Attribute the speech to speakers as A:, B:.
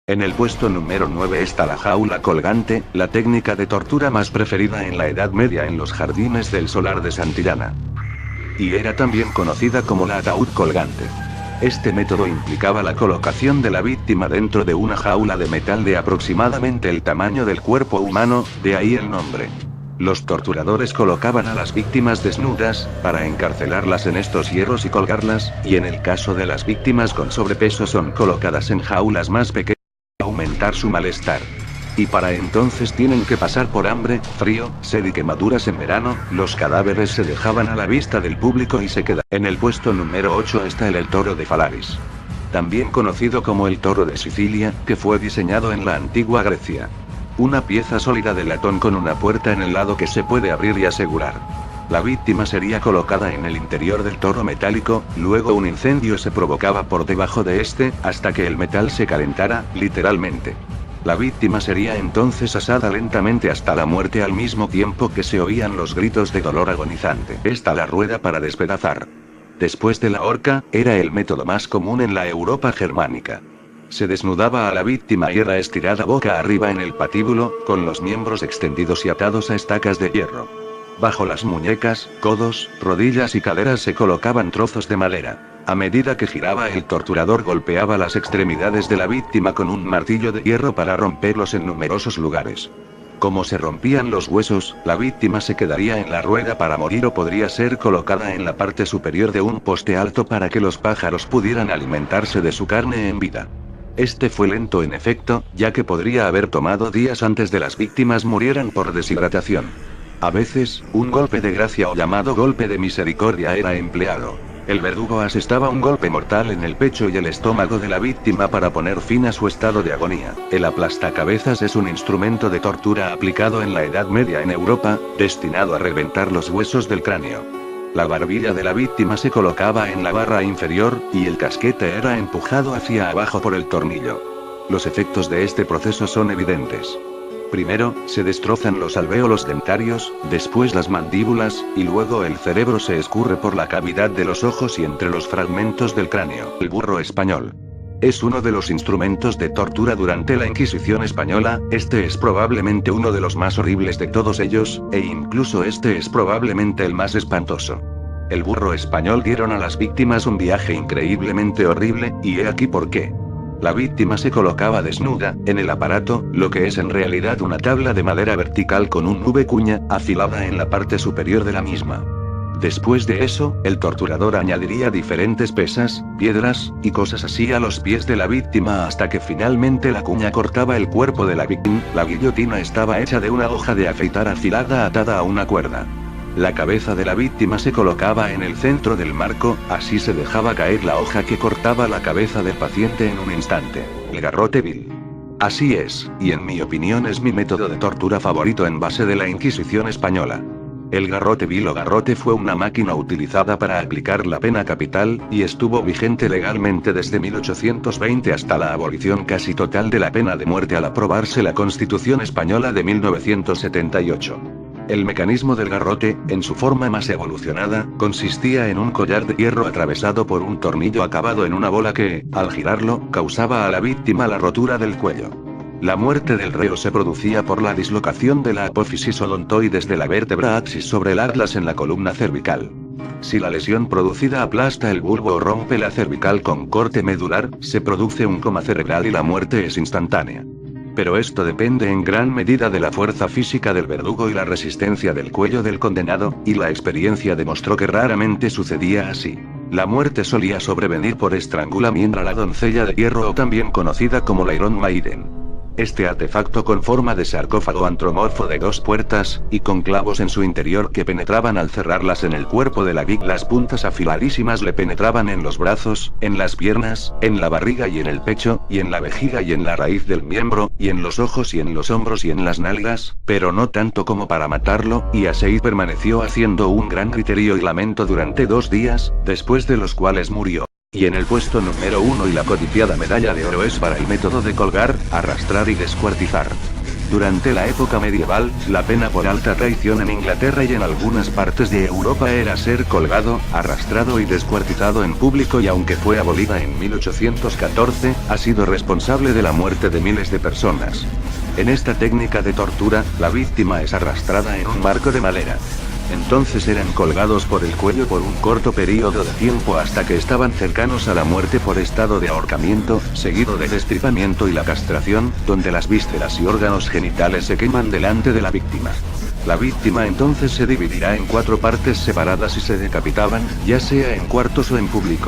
A: En el puesto número 9 está la jaula colgante, la técnica de tortura más preferida en la Edad Media en los jardines del Solar de Santillana. Y era también conocida como la ataúd colgante. Este método implicaba la colocación de la víctima dentro de una jaula de metal de aproximadamente el tamaño del cuerpo humano, de ahí el nombre. Los torturadores colocaban a las víctimas desnudas, para encarcelarlas en estos hierros y colgarlas, y en el caso de las víctimas con sobrepeso son colocadas en jaulas más pequeñas para aumentar su malestar. Y para entonces tienen que pasar por hambre, frío, sed y quemaduras en verano, los cadáveres se dejaban a la vista del público y se quedaban. En el puesto número 8 está el toro de Falaris. También conocido como el toro de Sicilia, que fue diseñado en la antigua Grecia. Una pieza sólida de latón con una puerta en el lado que se puede abrir y asegurar. La víctima sería colocada en el interior del toro metálico, luego un incendio se provocaba por debajo de este, hasta que el metal se calentara, literalmente. La víctima sería entonces asada lentamente hasta la muerte al mismo tiempo que se oían los gritos de dolor agonizante. Esta la rueda para despedazar. Después de la horca, era el método más común en la Europa germánica. Se desnudaba a la víctima y era estirada boca arriba en el patíbulo, con los miembros extendidos y atados a estacas de hierro. Bajo las muñecas, codos, rodillas y caderas se colocaban trozos de madera. A medida que giraba, el torturador golpeaba las extremidades de la víctima con un martillo de hierro para romperlos en numerosos lugares. Como se rompían los huesos, la víctima se quedaría en la rueda para morir o podría ser colocada en la parte superior de un poste alto para que los pájaros pudieran alimentarse de su carne en vida. Este fue lento en efecto, ya que podría haber tomado días antes de las víctimas murieran por deshidratación. A veces, un golpe de gracia o llamado golpe de misericordia era empleado. El verdugo asestaba un golpe mortal en el pecho y el estómago de la víctima para poner fin a su estado de agonía. El aplastacabezas es un instrumento de tortura aplicado en la Edad Media en Europa, destinado a reventar los huesos del cráneo. La barbilla de la víctima se colocaba en la barra inferior, y el casquete era empujado hacia abajo por el tornillo. Los efectos de este proceso son evidentes. Primero, se destrozan los alvéolos dentarios, después las mandíbulas, y luego el cerebro se escurre por la cavidad de los ojos y entre los fragmentos del cráneo. El burro español. Es uno de los instrumentos de tortura durante la Inquisición española, este es probablemente uno de los más horribles de todos ellos, e incluso este es probablemente el más espantoso. El burro español dieron a las víctimas un viaje increíblemente horrible, y he aquí por qué. La víctima se colocaba desnuda, en el aparato, lo que es en realidad una tabla de madera vertical con un cuña, afilada en la parte superior de la misma. Después de eso, el torturador añadiría diferentes pesas, piedras, y cosas así a los pies de la víctima hasta que finalmente la cuña cortaba el cuerpo de la víctima. La guillotina estaba hecha de una hoja de afeitar afilada atada a una cuerda. La cabeza de la víctima se colocaba en el centro del marco, así se dejaba caer la hoja que cortaba la cabeza del paciente en un instante. El garrote vil. Así es, y en mi opinión es mi método de tortura favorito en base de la Inquisición española. El garrote vil o garrote fue una máquina utilizada para aplicar la pena capital, y estuvo vigente legalmente desde 1820 hasta la abolición casi total de la pena de muerte al aprobarse la Constitución española de 1978. El mecanismo del garrote, en su forma más evolucionada, consistía en un collar de hierro atravesado por un tornillo acabado en una bola que, al girarlo, causaba a la víctima la rotura del cuello. La muerte del reo se producía por la dislocación de la apófisis odontoides de la vértebra axis sobre el atlas en la columna cervical. Si la lesión producida aplasta el bulbo o rompe la cervical con corte medular, se produce un coma cerebral y la muerte es instantánea. Pero esto depende en gran medida de la fuerza física del verdugo y la resistencia del cuello del condenado, y la experiencia demostró que raramente sucedía así. La muerte solía sobrevenir por estrangulamiento a la doncella de hierro o también conocida como la Iron Maiden. Este artefacto con forma de sarcófago antropomorfo de 2 puertas, y con clavos en su interior que penetraban al cerrarlas en el cuerpo de la víctima. Las puntas afiladísimas le penetraban en los brazos, en las piernas, en la barriga y en el pecho, y en la vejiga y en la raíz del miembro, y en los ojos y en los hombros y en las nalgas, pero no tanto como para matarlo, y así permaneció haciendo un gran griterío y lamento durante 2 días, después de los cuales murió. Y en el puesto número 1 y la codiciada medalla de oro es para el método de colgar, arrastrar y descuartizar. Durante la época medieval, la pena por alta traición en Inglaterra y en algunas partes de Europa era ser colgado, arrastrado y descuartizado en público, y aunque fue abolida en 1814, ha sido responsable de la muerte de miles de personas. En esta técnica de tortura, la víctima es arrastrada en un marco de madera. Entonces eran colgados por el cuello por un corto periodo de tiempo hasta que estaban cercanos a la muerte por estado de ahorcamiento, seguido de destripamiento y la castración, donde las vísceras y órganos genitales se queman delante de la víctima. La víctima entonces se dividirá en 4 partes separadas y se decapitaban, ya sea en cuartos o en público.